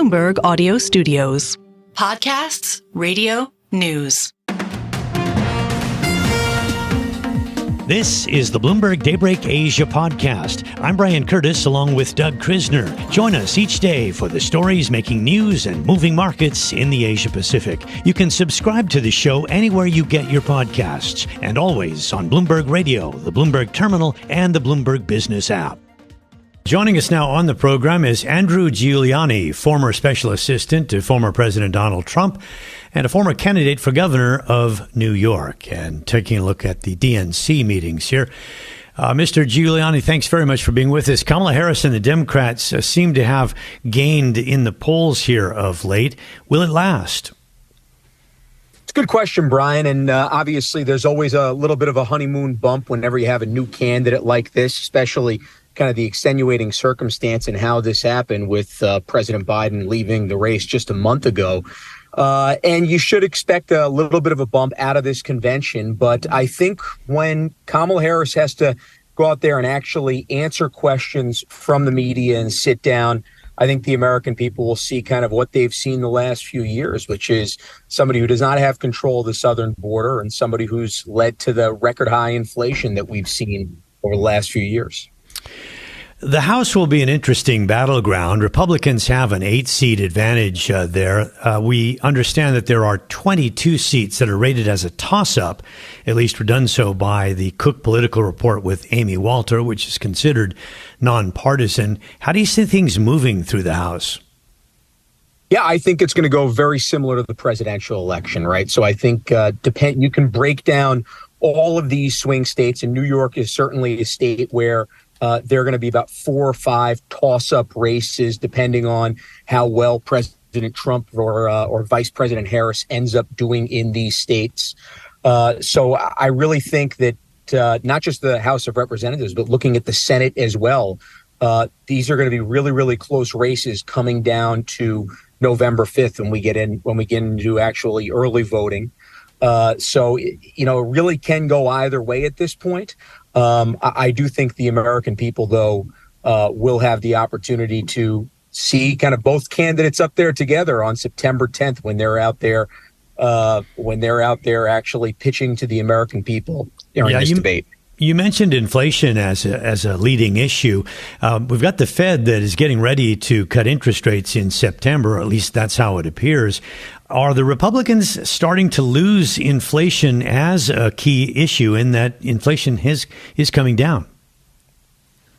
Bloomberg Audio Studios. Podcasts, radio, news. This is the Bloomberg Daybreak Asia podcast. I'm Brian Curtis along with Doug Krisner. Join us each day for the stories making news and moving markets in the Asia Pacific. You can subscribe to the show anywhere you get your podcasts and always on Bloomberg Radio, the Bloomberg Terminal, and the Bloomberg Business app. Joining us now on the program is Andrew Giuliani, former special assistant to former President Donald Trump and a former candidate for governor of New York, and taking a look at the DNC meetings here. Mr. Giuliani, thanks very much for being with us. Kamala Harris and the Democrats seem to have gained in the polls here of late. Will it last? It's a good question, Brian. And obviously, there's always a little bit of a honeymoon bump whenever you have a new candidate like this, especially kind of the extenuating circumstance and how this happened with President Biden leaving the race just a month ago. And you should expect a little bit of a bump out of this convention. But I think when Kamala Harris has to go out there and actually answer questions from the media and sit down, I think the American people will see kind of what they've seen the last few years, which is somebody who does not have control of the southern border and somebody who's led to the record high inflation that we've seen over the last few years. The House will be an interesting battleground. Republicans have an 8-seat advantage there. We understand that there are 22 seats that are rated as a toss-up. At least were done so by the Cook Political Report with Amy Walter, which is considered nonpartisan. How do you see things moving through the House? Yeah, I think it's going to go very similar to the presidential election, right? So I think you can break down all of these swing states, and New York is certainly a state where there are going to be about 4 or 5 toss-up races, depending on how well President Trump or Vice President Harris ends up doing in these states. So I really think that not just the House of Representatives, but looking at the Senate as well, these are going to be really, really close races coming down to November 5th when we get into actually early voting. So, it really can go either way at this point. I do think the American people, though, will have the opportunity to see kind of both candidates up there together on September 10th when they're out there actually pitching to the American people during this debate. You mentioned inflation as a leading issue. We've got the Fed that is getting ready to cut interest rates in September, or at least that's how it appears. Are the Republicans starting to lose inflation as a key issue in that inflation is coming down?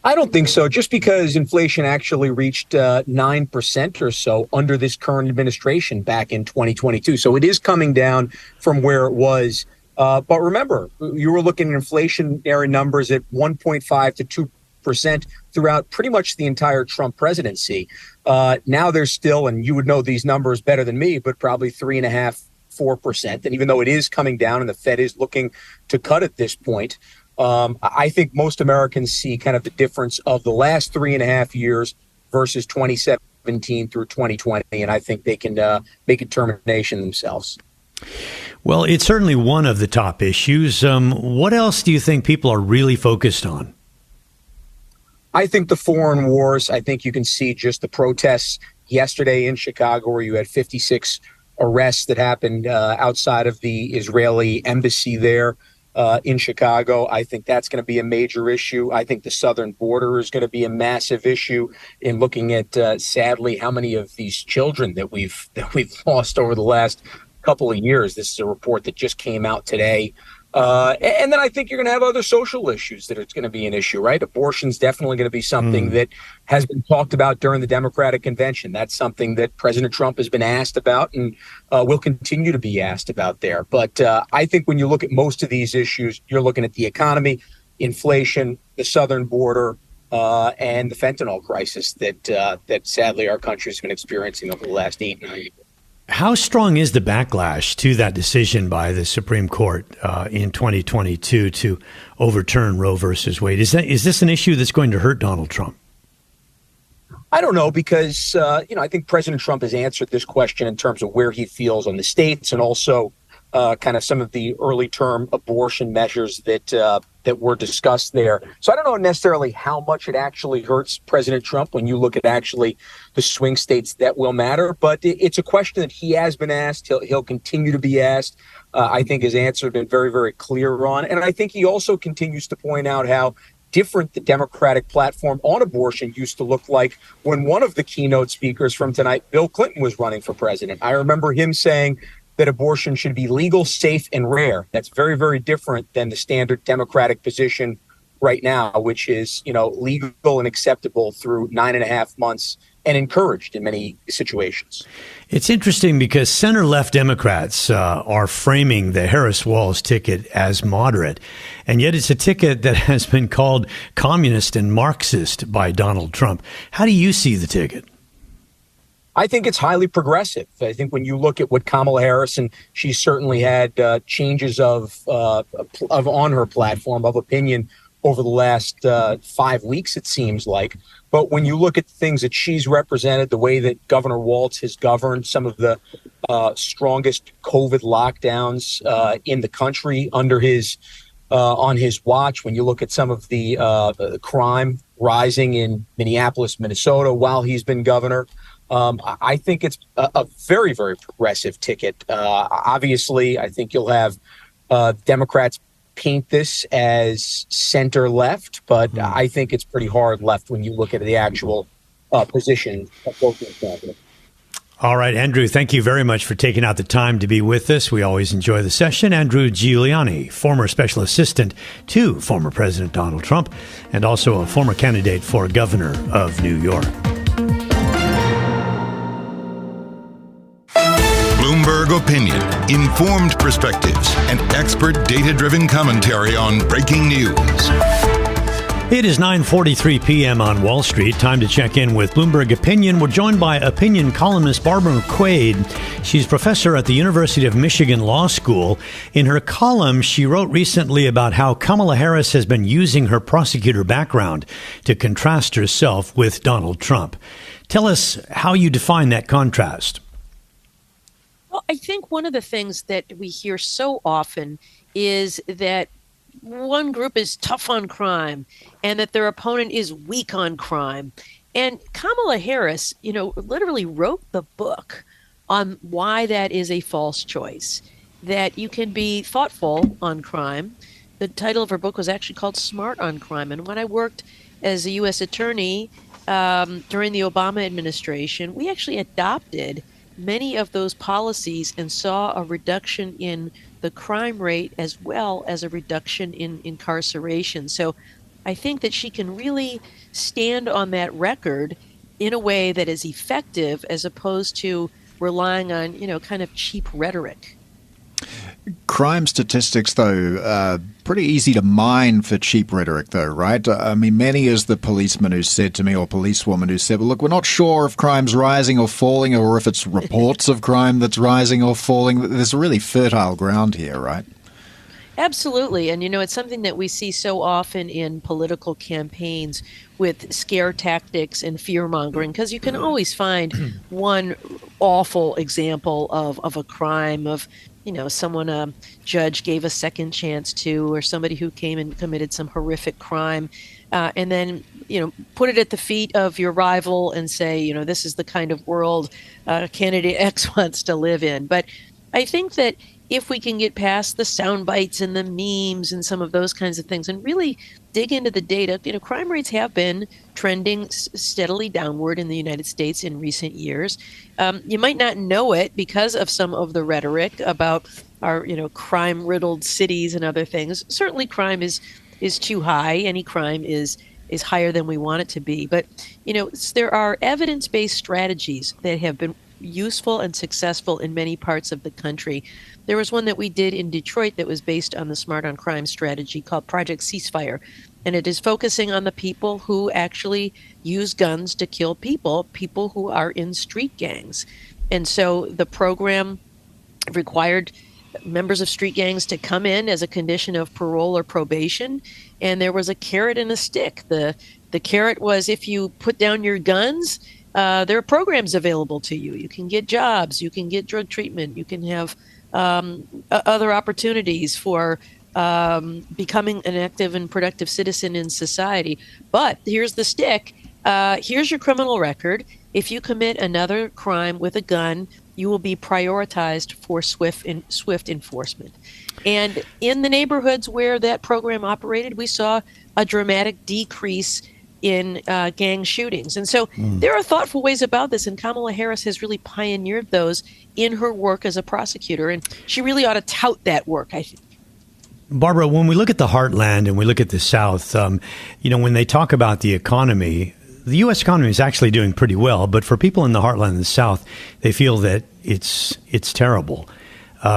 I don't think so. Just because inflation actually reached 9% or so under this current administration back in 2022. So it is coming down from where it was. But remember, you were looking at inflationary numbers at 1.5 to 2% throughout pretty much the entire Trump presidency. Now there's still, and you would know these numbers better than me, but probably 3.5, 4%. And even though it is coming down and the Fed is looking to cut at this point, I think most Americans see kind of the difference of the last 3.5 years versus 2017 through 2020. And I think they can make a determination themselves. Well, it's certainly one of the top issues. What else do you think people are really focused on? I think the foreign wars. I think you can see just the protests yesterday in Chicago where you had 56 arrests that happened outside of the Israeli embassy there in Chicago. I think that's going to be a major issue. I think the southern border is going to be a massive issue in looking at, sadly, how many of these children that we've lost over the last couple of years. This is a report that just came out today. And then I think you're going to have other social issues that it's going to be an issue, right? Abortion's definitely going to be something that has been talked about during the Democratic convention. That's something that President Trump has been asked about and will continue to be asked about there. But I think when you look at most of these issues, you're looking at the economy, inflation, the southern border, and the fentanyl crisis that sadly our country has been experiencing over the last 8 years. How strong is the backlash to that decision by the Supreme Court in 2022 to overturn Roe versus Wade? Is this an issue that's going to hurt Donald Trump? I don't know, because, I think President Trump has answered this question in terms of where he feels on the states and also kind of some of the early term abortion measures that that were discussed there. So I don't know necessarily how much it actually hurts President Trump when you look at actually the swing states that will matter. But it's a question that he has been asked. He'll continue to be asked. I think his answer has been very, very clear on. And I think he also continues to point out how different the Democratic platform on abortion used to look like when one of the keynote speakers from tonight, Bill Clinton, was running for president. I remember him saying that abortion should be legal, safe, and rare. That's very, very different than the standard Democratic position right now, which is, legal and acceptable through 9.5 months and encouraged in many situations. It's interesting because center-left Democrats are framing the Harris-Walz ticket as moderate, and yet it's a ticket that has been called communist and Marxist by Donald Trump. How do you see the ticket? I think it's highly progressive. I think when you look at what Kamala Harris, and she certainly had changes of on her platform of opinion over the last 5 weeks, it seems like. But when you look at the things that she's represented, the way that Governor Walz has governed some of the strongest COVID lockdowns in the country under his on his watch, when you look at some of the crime rising in Minneapolis, Minnesota, while he's been governor, I think it's a very, very progressive ticket. Obviously, I think you'll have Democrats paint this as center left, but I think it's pretty hard left when you look at the actual position of both of them. All right, Andrew, thank you very much for taking out the time to be with us. We always enjoy the session. Andrew Giuliani, former special assistant to former President Donald Trump, and also a former candidate for governor of New York. Bloomberg Opinion, informed perspectives, and expert data-driven commentary on breaking news. It is 9:43 p.m. on Wall Street. Time to check in with Bloomberg Opinion. We're joined by opinion columnist Barbara McQuade. She's professor at the University of Michigan Law School. In her column, she wrote recently about how Kamala Harris has been using her prosecutor background to contrast herself with Donald Trump. Tell us how you define that contrast. Well, I think one of the things that we hear so often is that one group is tough on crime and that their opponent is weak on crime. And Kamala Harris, literally wrote the book on why that is a false choice, that you can be thoughtful on crime. The title of her book was actually called Smart on Crime. And when I worked as a U.S. attorney during the Obama administration, we actually adopted many of those policies and saw a reduction in the crime rate as well as a reduction in incarceration. So I think that she can really stand on that record in a way that is effective as opposed to relying on, kind of cheap rhetoric. Crime statistics, though, pretty easy to mine for cheap rhetoric, though, right? I mean, many is the policeman who said to me, or policewoman who said, well, look, we're not sure if crime's rising or falling, or if it's reports of crime that's rising or falling. There's really fertile ground here, right? Absolutely. And, it's something that we see so often in political campaigns with scare tactics and fear mongering, because you can always find one awful example of a crime of, someone a judge gave a second chance to, or somebody who came and committed some horrific crime, and then, put it at the feet of your rival and say, this is the kind of world candidate X wants to live in. But I think that if we can get past the sound bites and the memes and some of those kinds of things and really dig into the data, crime rates have been trending steadily downward in the United States in recent years. You might not know it because of some of the rhetoric about our, crime-riddled cities and other things. Certainly crime is too high. Any crime is higher than we want it to be. But, there are evidence-based strategies that have been useful and successful in many parts of the country. There was one that we did in Detroit that was based on the Smart on Crime strategy called Project Ceasefire. And it is focusing on the people who actually use guns to kill people who are in street gangs. And so the program required members of street gangs to come in as a condition of parole or probation. And there was a carrot and a stick. The carrot was, if you put down your guns, there are programs available to you. You can get jobs, you can get drug treatment, you can have other opportunities for becoming an active and productive citizen in society. But here's the stick. Here's your criminal record. If you commit another crime with a gun, you will be prioritized for swift enforcement. And in the neighborhoods where that program operated, we saw a dramatic decrease in gang shootings. And so there are thoughtful ways about this, and Kamala Harris has really pioneered those in her work as a prosecutor, and she really ought to tout that work, I think. Barbara, when we look at the heartland and we look at the South, when they talk about the economy, the U.S. economy is actually doing pretty well. But for people in the heartland and the South, they feel that it's terrible.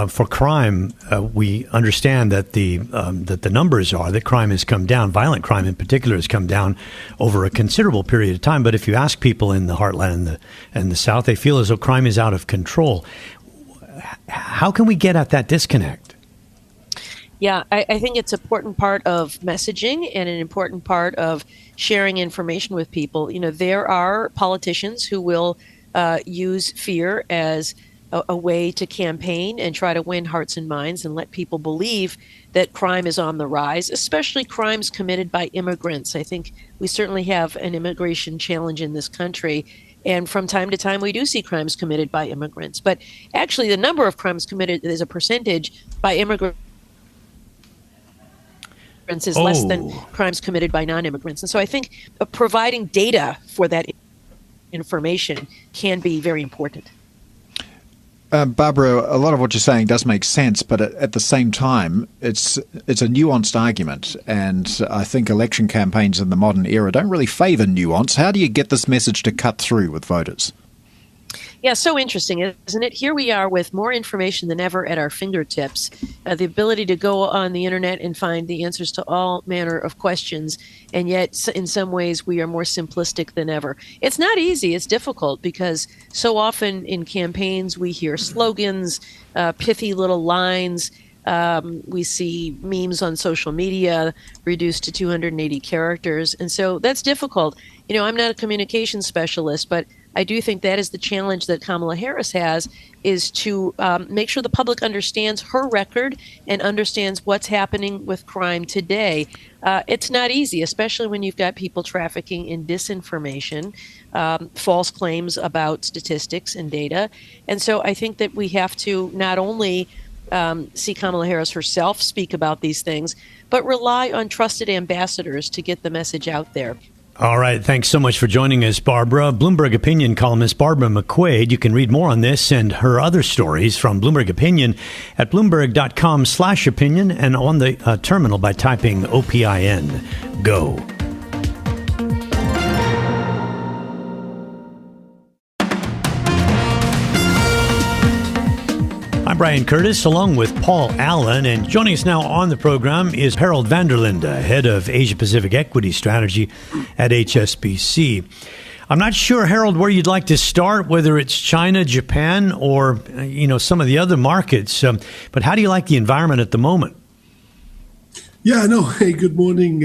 For crime, we understand that the numbers are that crime has come down. Violent crime in particular has come down over a considerable period of time. But if you ask people in the heartland and the South, they feel as though crime is out of control. How can we get at that disconnect? Yeah, I think it's an important part of messaging and an important part of sharing information with people. There are politicians who will use fear as a way to campaign and try to win hearts and minds and let people believe that crime is on the rise, especially crimes committed by immigrants. I think we certainly have an immigration challenge in this country. And from time to time, we do see crimes committed by immigrants. But actually, the number of crimes committed as a percentage by immigrants is less than crimes committed by non-immigrants. And so I think providing data for that information can be very important. Barbara, a lot of what you're saying does make sense, but at the same time, it's a nuanced argument, and I think election campaigns in the modern era don't really favor nuance. How do you get this message to cut through with voters? Yeah, so interesting, isn't it? Here we are with more information than ever at our fingertips, the ability to go on the internet and find the answers to all manner of questions, and yet in some ways we are more simplistic than ever. It's not easy, it's difficult, because so often in campaigns we hear slogans, pithy little lines. We see memes on social media reduced to 280 characters, and so that's difficult. I'm not a communications specialist, but I do think that is the challenge that Kamala Harris has, is to make sure the public understands her record and understands what's happening with crime today. It's not easy, especially when you've got people trafficking in disinformation, false claims about statistics and data. And so I think that we have to not only see Kamala Harris herself speak about these things, but rely on trusted ambassadors to get the message out there. All right. Thanks so much for joining us, Barbara. Bloomberg Opinion columnist Barbara McQuade. You can read more on this and her other stories from Bloomberg Opinion at Bloomberg.com/opinion and on the terminal by typing OPIN. Go. I'm Brian Curtis, along with Paul Allen, and joining us now on the program is Herald van der Linde, head of Asia-Pacific Equity Strategy at HSBC. I'm not sure, Herald, where you'd like to start, whether it's China, Japan, or some of the other markets. But how do you like the environment at the moment? Yeah, no. Hey, good morning.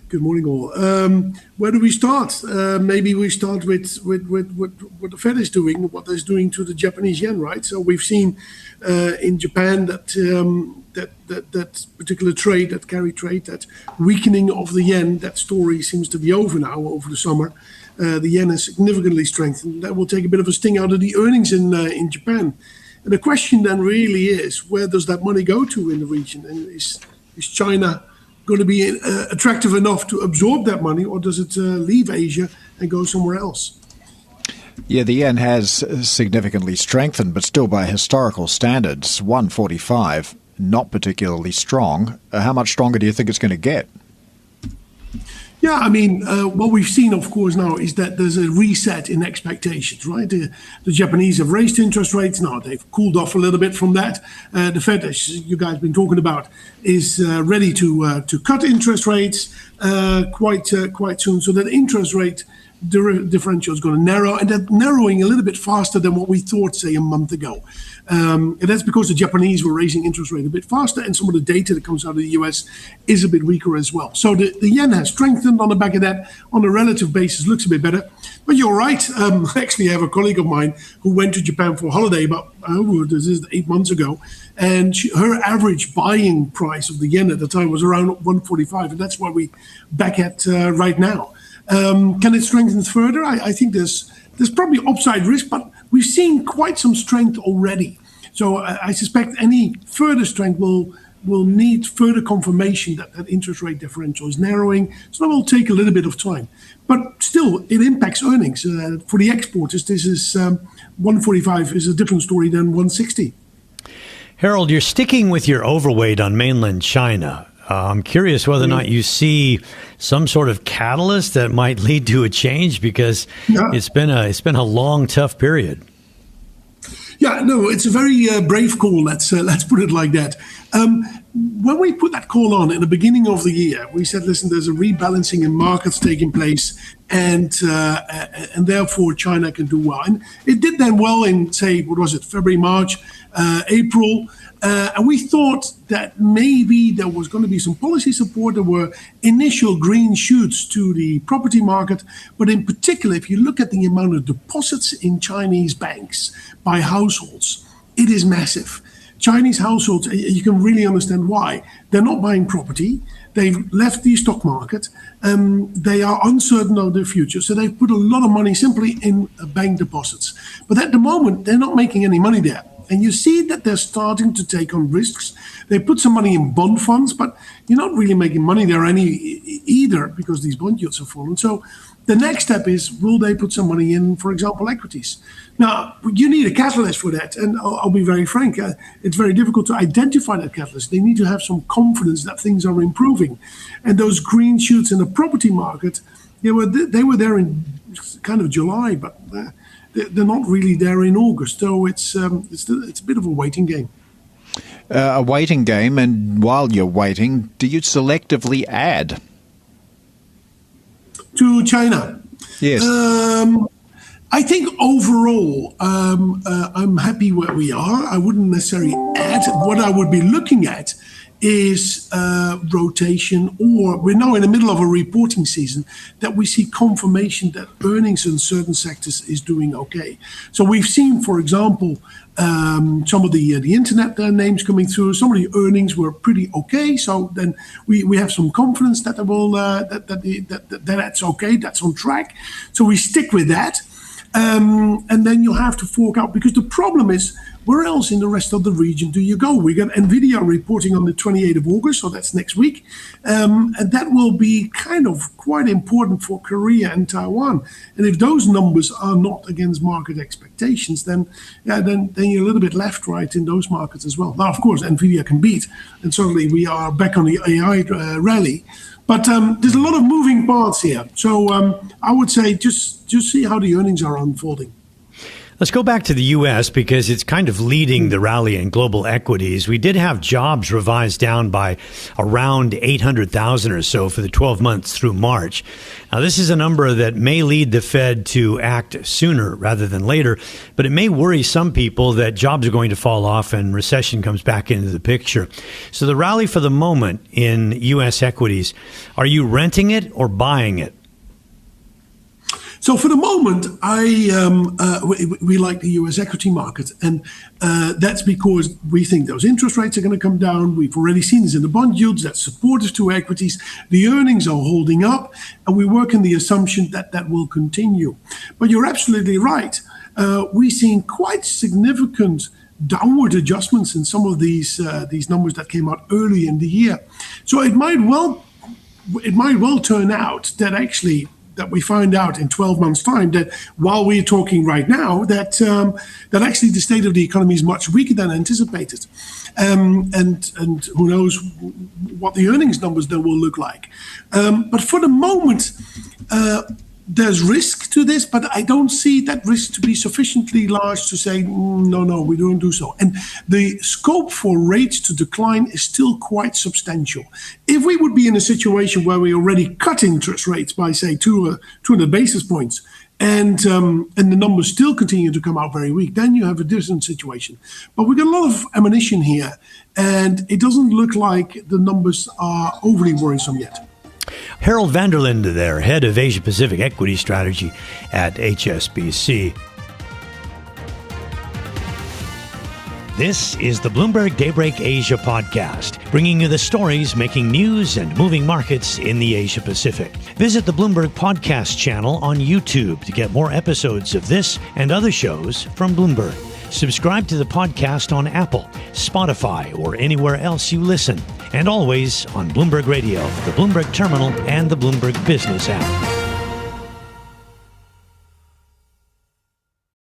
Good morning, all. Where do we start? Maybe we start with what the Fed is doing, what it's doing to the Japanese yen, right? So we've seen in Japan that particular trade, that carry trade, that weakening of the yen, that story seems to be over now, over the summer. The yen has significantly strengthened. That will take a bit of a sting out of the earnings in Japan. And the question then really is, where does that money go to in the region? And is China going to be attractive enough to absorb that money, or does it leave Asia and go somewhere else? Yeah, the yen has significantly strengthened, but still by historical standards, 145, not particularly strong. How much stronger do you think it's going to get? Yeah, I mean, what we've seen, of course, now is that there's a reset in expectations, right? The Japanese have raised interest rates. Now they've cooled off a little bit from that. The Fed, as you guys have been talking about, is ready to cut interest rates quite soon. So that interest rate differential is going to narrow, and they're narrowing a little bit faster than what we thought, say, a month ago. And that's because the Japanese were raising interest rate a bit faster, and some of the data that comes out of the US is a bit weaker as well. So the yen has strengthened on the back of that. On a relative basis, looks a bit better. But you're right. I actually have a colleague of mine who went to Japan for a holiday about, this is 8 months ago, and her average buying price of the yen at the time was around 145, and that's what we back at right now. Can it strengthen further? I think there's probably upside risk, but we've seen quite some strength already. So I suspect any further strength will need further confirmation that interest rate differential is narrowing. So that will take a little bit of time. But still, it impacts earnings. For the exporters, this is 145 is a different story than 160. Herald, you're sticking with your overweight on mainland China. I'm curious whether or not you see some sort of catalyst that might lead to a change, because it's been a long, tough period. Yeah, no, it's a very brave call. Let's put it like that. When we put that call on in the beginning of the year, we said, listen, there's a rebalancing in markets taking place, and therefore China can do well. And it did then well in, say, what was it, February, March, April. And we thought that maybe there was going to be some policy support. There were initial green shoots to the property market. But in particular, if you look at the amount of deposits in Chinese banks by households, it is massive. Chinese households, you can really understand why. They're not buying property. They've left the stock market. They are uncertain of their future. So they've put a lot of money simply in bank deposits. But at the moment, they're not making any money there. And you see that they're starting to take on risks. They put some money in bond funds, but you're not really making money there either, because these bond yields have fallen. So the next step is, will they put some money in, for example, equities? Now, you need a catalyst for that. And I'll be very frank, it's very difficult to identify that catalyst. They need to have some confidence that things are improving. And those green shoots in the property market, they were there in kind of July, but they're not really there in August. So it's a bit of a waiting game. A waiting game, and while you're waiting, do you selectively add? To China? Yes. I think overall, I'm happy where we are. I wouldn't necessarily add. What I would be looking at is rotation, or we're now in the middle of a reporting season that we see confirmation that earnings in certain sectors is doing okay. So we've seen, for example, some of the internet names coming through. Some of the earnings were pretty okay. So then we have some confidence that that's okay, that's on track. So we stick with that. And then you have to fork out, because the problem is, where else in the rest of the region do you go? We got NVIDIA reporting on the 28th of August, so that's next week. And that will be kind of quite important for Korea and Taiwan. And if those numbers are not against market expectations, then you're a little bit left, right, in those markets as well. Now, of course, NVIDIA can beat, and certainly we are back on the AI rally. But there's a lot of moving parts here. So I would say just see how the earnings are unfolding. Let's go back to the U.S. because it's kind of leading the rally in global equities. We did have jobs revised down by around 800,000 or so for the 12 months through March. Now, this is a number that may lead the Fed to act sooner rather than later, but it may worry some people that jobs are going to fall off and recession comes back into the picture. So the rally for the moment in U.S. equities, are you renting it or buying it? So for the moment, we like the U.S. equity market, and that's because we think those interest rates are going to come down. We've already seen this in the bond yields. That's supportive to equities. The earnings are holding up, and we work in the assumption that that will continue. But you're absolutely right. We've seen quite significant downward adjustments in some of these numbers that came out early in the year. So it might well turn out that actually, that we find out in 12 months' time that while we're talking right now, that actually the state of the economy is much weaker than anticipated. And who knows what the earnings numbers then will look like. But for the moment, there's risk to this, but I don't see that risk to be sufficiently large to say, no, we don't do so. And the scope for rates to decline is still quite substantial. If we would be in a situation where we already cut interest rates by, say, 200 basis points, and the numbers still continue to come out very weak, then you have a different situation. But we got a lot of ammunition here, and it doesn't look like the numbers are overly worrisome yet. Herald van der Linde there, head of Asia Pacific Equity Strategy at HSBC. This is the Bloomberg Daybreak Asia podcast, bringing you the stories making news and moving markets in the Asia Pacific. Visit the Bloomberg podcast channel on YouTube to get more episodes of this and other shows from Bloomberg. Subscribe to the podcast on Apple, Spotify, or anywhere else you listen. And always on Bloomberg Radio, the Bloomberg Terminal, and the Bloomberg Business app.